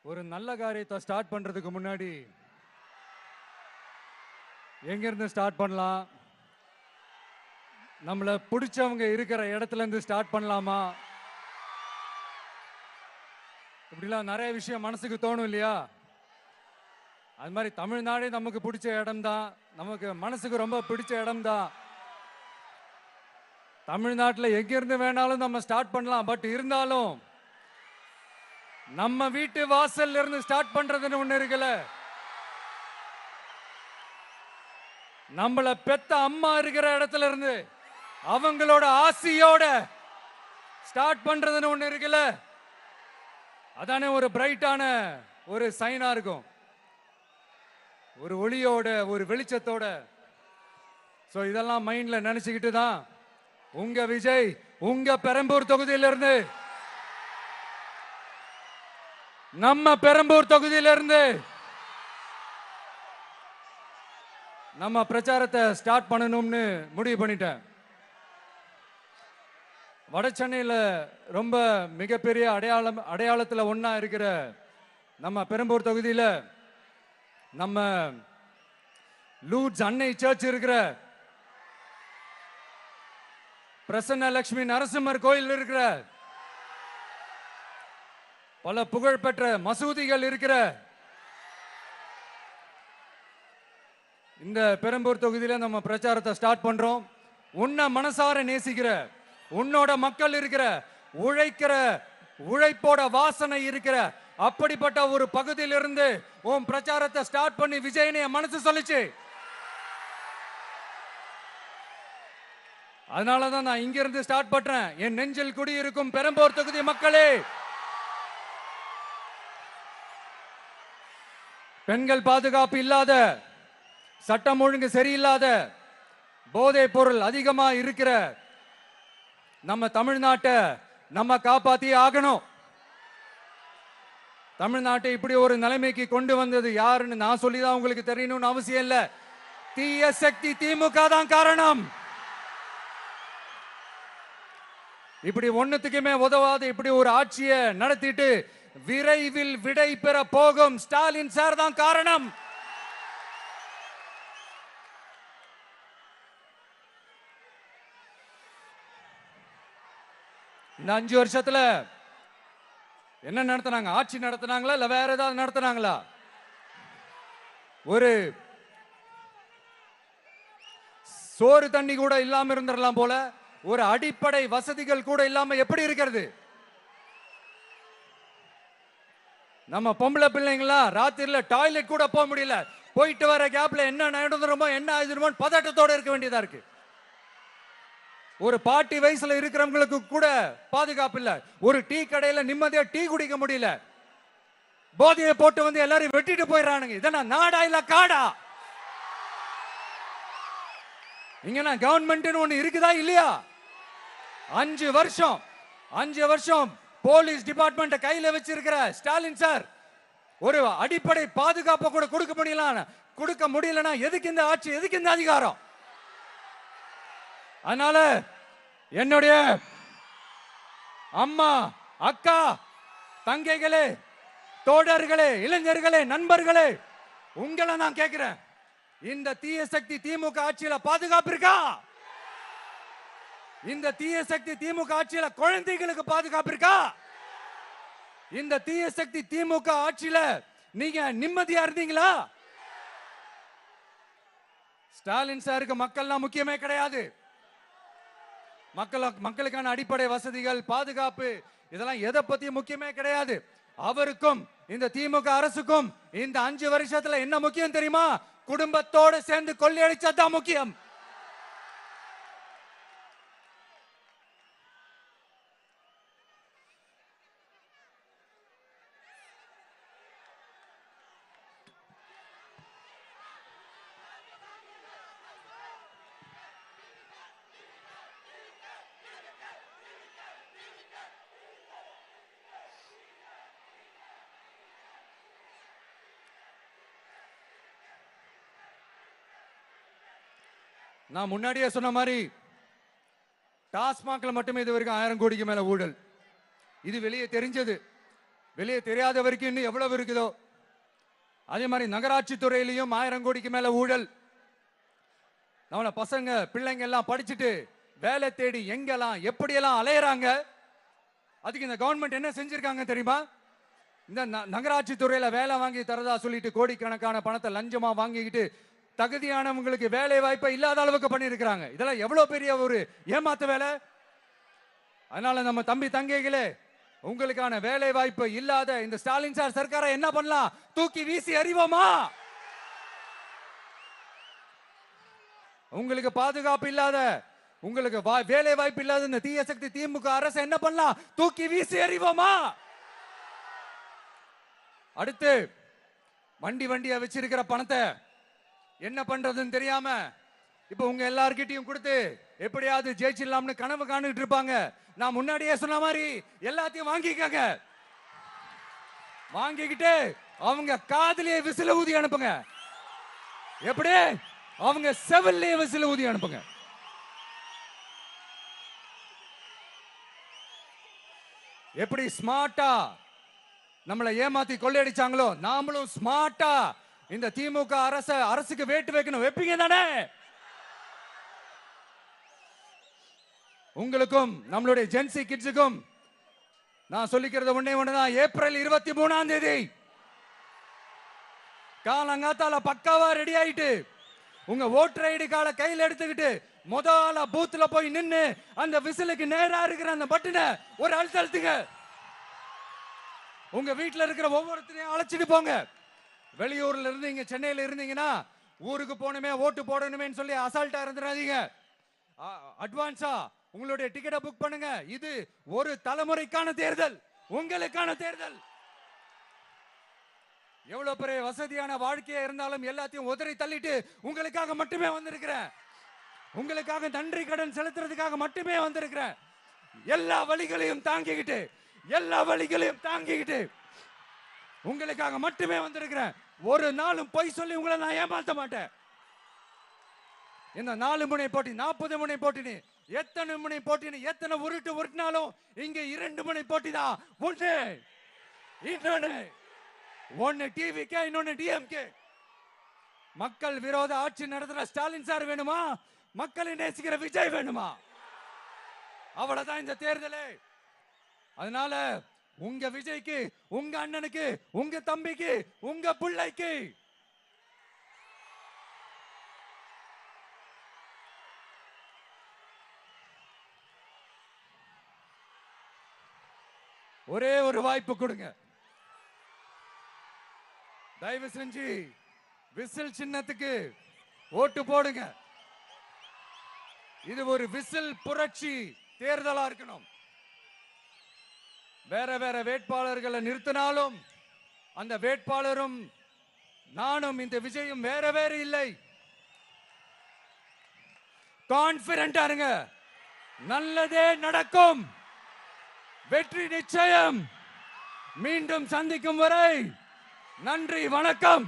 ஒரு நல்ல காரியத்தை ஸ்டார்ட் பண்றதுக்கு முன்னாடி எங்க இருந்து ஸ்டார்ட் பண்ணலாம்? நம்மள பிடிச்சவங்க இருக்கிற இடத்துல இருந்து ஸ்டார்ட் பண்ணலாமா? இப்படிலாம் நிறைய விஷயம் மனசுக்கு தோணும் இல்லையா? அது மாதிரி தமிழ்நாடே நமக்கு பிடிச்ச இடம் தான், நமக்கு மனசுக்கு ரொம்ப பிடிச்ச இடம் தான். தமிழ்நாட்டில் எங்க இருந்து வேணாலும் நம்ம ஸ்டார்ட் பண்ணலாம். பட் இருந்தாலும் நம்ம வீட்டு வாசல்ல இருந்து ஸ்டார்ட் பண்றதுன்னு ஒண்ணு இருக்குல்ல. நம்மள பெத்த அம்மா இருக்கிற இடத்துல இருந்து அவங்களோட ஆசியோட ஸ்டார்ட் பண்றதுன்னு ஒண்ணு இருக்குல்ல. அதானே ஒரு பிரைட்டான ஒரு சைனா இருக்கும், ஒரு ஒளியோட, ஒரு வெளிச்சத்தோட. சோ இதெல்லாம் மைண்ட்ல நினைச்சுக்கிட்டு தான் உங்க விஜய் உங்க பெரம்பூர் தொகுதியிலிருந்து, நம்ம பெரம்பூர் தொகுதியிலிருந்து நம்ம பிரச்சாரத்தை ஸ்டார்ட் பண்ணணும்னு முடிவு பண்ணிட்டேன். வட சென்னையில ரொம்ப மிகப்பெரிய அடையாளத்துல ஒண்ணா இருக்கிற நம்ம பெரம்பூர் தொகுதியில நம்ம லூர்ட்ஸ் அன்னை சர்ச் இருக்கிற, பிரசன்ன லட்சுமி நரசிம்மர் கோயில் இருக்கிற, பல புகழ்பெற்ற மசூதிகள் இருக்கிற இந்த பெரம்பூர் தொகுதியில நம்ம பிரச்சாரத்தை ஸ்டார்ட் பண்றோம். உன்னை மனசார நேசிக்கிற, உன்னோட மக்கள் இருக்கிற, உழைக்கிற, உழைப்போட வாசனை இருக்கிற அப்படிப்பட்ட ஒரு பகுதியிலிருந்து உன் பிரச்சாரத்தை ஸ்டார்ட் பண்ணி விஜயனை மனசு சொல்லிச்சு. அதனாலதான் நான் இங்க இருந்து ஸ்டார்ட் பண்றேன். என் நெஞ்சில் குடியிருக்கும் பெரம்பூர் தொகுதி மக்களே, பெண்கள் பாதுகாப்பு இல்லாத, சட்டம் ஒழுங்கு சரியில்லாத, போதை பொருள் அதிகமா இருக்கிற நம்ம தமிழ்நாட்டை நம்ம காப்பாத்தி ஆகணும். தமிழ்நாட்டை இப்படி ஒரு நிலைமைக்கு கொண்டு வந்தது யாருன்னு நான் சொல்லிதான் உங்களுக்கு தெரியணும்னு அவசியம் இல்ல. தீய சக்தி திமுக தான் காரணம். இப்படி ஒண்ணுத்துக்குமே உதவாத இப்படி ஒரு ஆட்சியை நடத்திட்டு விரைவில் விடை பெற போகும் ஸ்டாலின் சார் தான் காரணம். இந்த 5 வருஷத்துல என்ன நடத்தினாங்க? ஆட்சி நடத்தினாங்களா இல்ல வேற ஏதாவது நடத்தினாங்களா? ஒரு சோறு தண்ணி கூட இல்லாம இருந்திரலாம் போல, ஒரு அடிப்படை வசதிகள் கூட இல்லாம எப்படி இருக்கிறது? நம்ம பொம்பளை பிள்ளைங்களா ராத்திரில டாய்லெட் கூட போக முடியல. போயிட்டு வர கேப்ல என்ன நடந்துருமோ என்ன ஆயிடுமோ பதட்டத்தோட இருக்க வேண்டியதா இருக்கு. ஒரு பாட்டி வயசுல இருக்கிறவங்களுக்கு கூட பாதுகாப்பு இல்ல. ஒரு டீ கடையில நிம்மதியா டீ குடிக்க முடியல. போதையை போட்டு வந்து எல்லாரும் வெட்டிட்டு போயிடறானுங்க. இதெல்லாம் நாடா இல்ல காடா? இங்க கவர்மெண்ட் ஒண்ணு இருக்குதா இல்லையா? 5 வருஷம் போலீஸ் டிபார்ட்மெண்ட் கையில வச்சிருக்கிற ஸ்டாலின் சார் ஒரு அடிப்படை பாதுகாப்பை கூட கொடுக்க முடியலனா எதுக்கு இந்த ஆட்சி, எதுக்கு இந்த அதிகாரம்? அதனால என்னுடைய அம்மா, அக்கா, தங்கைகளே, தோழர்களே, இளைஞர்களே, நண்பர்களே, உங்களை நான் கேட்கிறேன், இந்த தீய சக்தி திமுக ஆட்சியில பாதுகாப்பு இருக்கா? இந்த தீய சக்தி திமுக ஆட்சியில குழந்தைகளுக்கு பாதுகாப்பு இருக்கா? இந்த தீய சக்தி திமுக ஆட்சியில நீங்க நிம்மதியா இருந்தீங்களா? ஸ்டாலின் சாருக்கு மக்கள்லாம் முக்கியமே கிடையாது. மக்களுக்கான அடிப்படை வசதிகள், பாதுகாப்பு, இதெல்லாம் எதை பத்தி முக்கியமே கிடையாது. அவருக்கும் இந்த திமுக அரசுக்கும் இந்த 5 வருஷத்துல என்ன முக்கியம் தெரியுமா? குடும்பத்தோடு சேர்ந்து கொள்ளையடிச்சதுதான் முக்கியம். நான் முன்னாடியே சொன்ன மாதிரி டாஸ்மாக்ல மட்டுமே இது வரைக்கும் 1000 கோடிக்கு மேல ஊழல். இது வெளியே தெரிஞ்சது. வெளியே தெரியாத வரைக்கும் இன்னும் எவ்வளவு இருக்குதோ. அதே மாதிரி நகராட்சி துறையிலையும் 1000 கோடிக்கு மேல ஊழல். நம்மள பசங்க பிள்ளைங்க எல்லாம் படிச்சுட்டு வேலை தேடி எங்கெல்லாம் எப்படியெல்லாம் அலையறாங்க. அதுக்கு இந்த கவர்மெண்ட் என்ன செஞ்சிருக்காங்க தெரியுமா? இந்த நகராட்சி துறையில வேலை வாங்கி தரதா சொல்லிட்டு கோடிக்கணக்கான பணத்தை லஞ்சமா வாங்கிக்கிட்டு தகுதியானவங்களுக்கு வேலை வாய்ப்பை இல்லாத அளவுக்கு பண்ணியிருக்கிறாங்க. இதெல்லாம் எவ்வளவு பெரிய ஒரு ஏமாத்து வேலை. அதனால நம்ம தம்பி தங்கைகளே, உங்களுக்கான வேலை வாய்ப்பு இல்லாத இந்த ஸ்டாலின் சார் சர்க்காரை என்ன பண்ணலாம்? தூக்கி வீசி அறிவோமா? உங்களுக்கு பாதுகாப்பு இல்லாத, உங்களுக்கு வேலை வாய்ப்பு இல்லாத இந்த தீய சக்தி திமுக அரசு என்ன பண்ணலாம்? தூக்கி வீசி அறிவோமா? அடுத்து வண்டியா வச்சிருக்கிற பணத்தை என்ன பண்றதுன்னு தெரியாம இப்ப உங்க எல்லார்கிட்டையும் கொடுத்து எப்படியாவது ஜெயிச்சிடலாம்னு கனவு காணிட்டு இருப்பாங்க. நான் முன்னாடியே சொன்ன மாதிரி எல்லாத்தையும் வாங்கிக்கங்க. வாங்கிக்கிட்டு அவங்க காதுலயே விசில ஊதி அனுப்புங்க. எப்படி? அவங்க செவிலே விசில ஊதி அனுப்புங்க. எப்படி ஸ்மார்ட்டா நம்மளை ஏமாத்தி கொள்ளையடிச்சாங்களோ, நாமளும் ஸ்மார்ட்டா இந்த திமுக அரசுக்கு வேட்டு வைக்கணும். வைப்பீங்க தானே? உங்களுக்கும் நம்மளுடைய ஜென்சி கிட்ஸுக்கும் நான் சொல்லிக்கிறது ஒண்ணுதான். ஏப்ரல் 23ஆம் தேதி காலங்காத்தால பக்காவா ரெடி ஆயிட்டு உங்க ஓட்டர் ஐடி கார்டை கையில் எடுத்துக்கிட்டு முதல்ல பூத்துல போய் நின்னு அந்த விசிலுக்கு நேரா இருக்கிற அந்த பட்டனை ஒரு அழுத்துங்க. உங்க வீட்டுல இருக்கிற ஒவ்வொருத்தரையும் அழைச்சிட்டு போங்க. வெளியூர்ல இருந்து இங்க சென்னையில இருந்தீங்கன்னா ஊருக்கு போகணுமே ஓட்டு போடணுமே சொல்லி அசால்ட்டா இருந்துடாதீங்க. அட்வான்ஸா உங்களுடைய டிக்கெட்டை புக் பண்ணுங்க. இது ஒரு தலைமுறைக்கான தேர்தல், உங்களுக்கான தேர்தல். எவ்வளவு பெரிய வசதியான வாழ்க்கையா இருந்தாலும் எல்லாத்தையும் உதறி தள்ளிட்டு உங்களுக்காக மட்டுமே வந்திருக்கிறேன். உங்களுக்காக நன்றி கடன் செலுத்துறதுக்காக மட்டுமே வந்திருக்கிறேன். எல்லா வழிகளையும் தாங்கிக்கிட்டு உங்களுக்காக மட்டுமே வந்திருக்கிறேன். ஒரு நாளும் பொய் சொல்லி உங்களை நான் ஏமாத்த மாட்டேன். இந்த 4 முனை போட்டி 40 முனை போட்டி எத்தனை முனை போட்டி எத்தனை உருட்டினாலும் இங்க 2 முனை போட்டி தான். ஒன்னு டிவிகே, இன்னொன்னு டிஎம்கே. மக்கள் விரோத ஆட்சி நடத்துற ஸ்டாலின் சார் வேணுமா? மக்களை நேசிக்கிற விஜய் வேணுமா? அவ்வளவுதான் இந்த தேர்தலே. அதனால உங்க விஜய்க்கு, உங்க அண்ணனுக்கு, உங்க தம்பிக்கு, உங்க பிள்ளைக்கு ஒரே ஒரு வாய்ப்பு கொடுங்க. தயவு செஞ்சு விசில் சின்னத்துக்கு ஓட்டு போடுங்க. இது ஒரு விசில் புரட்சி தேர்தலா இருக்கணும். வேற வேட்பாளர்களை நிறுத்தினாலும் அந்த வேட்பாளரும் நானும் இந்த விஜயும் வேற இல்லை. கான்பிடென்டா இருங்க. நல்லதே நடக்கும். வெற்றி நிச்சயம். மீண்டும் சந்திக்கும் வரை நன்றி, வணக்கம்.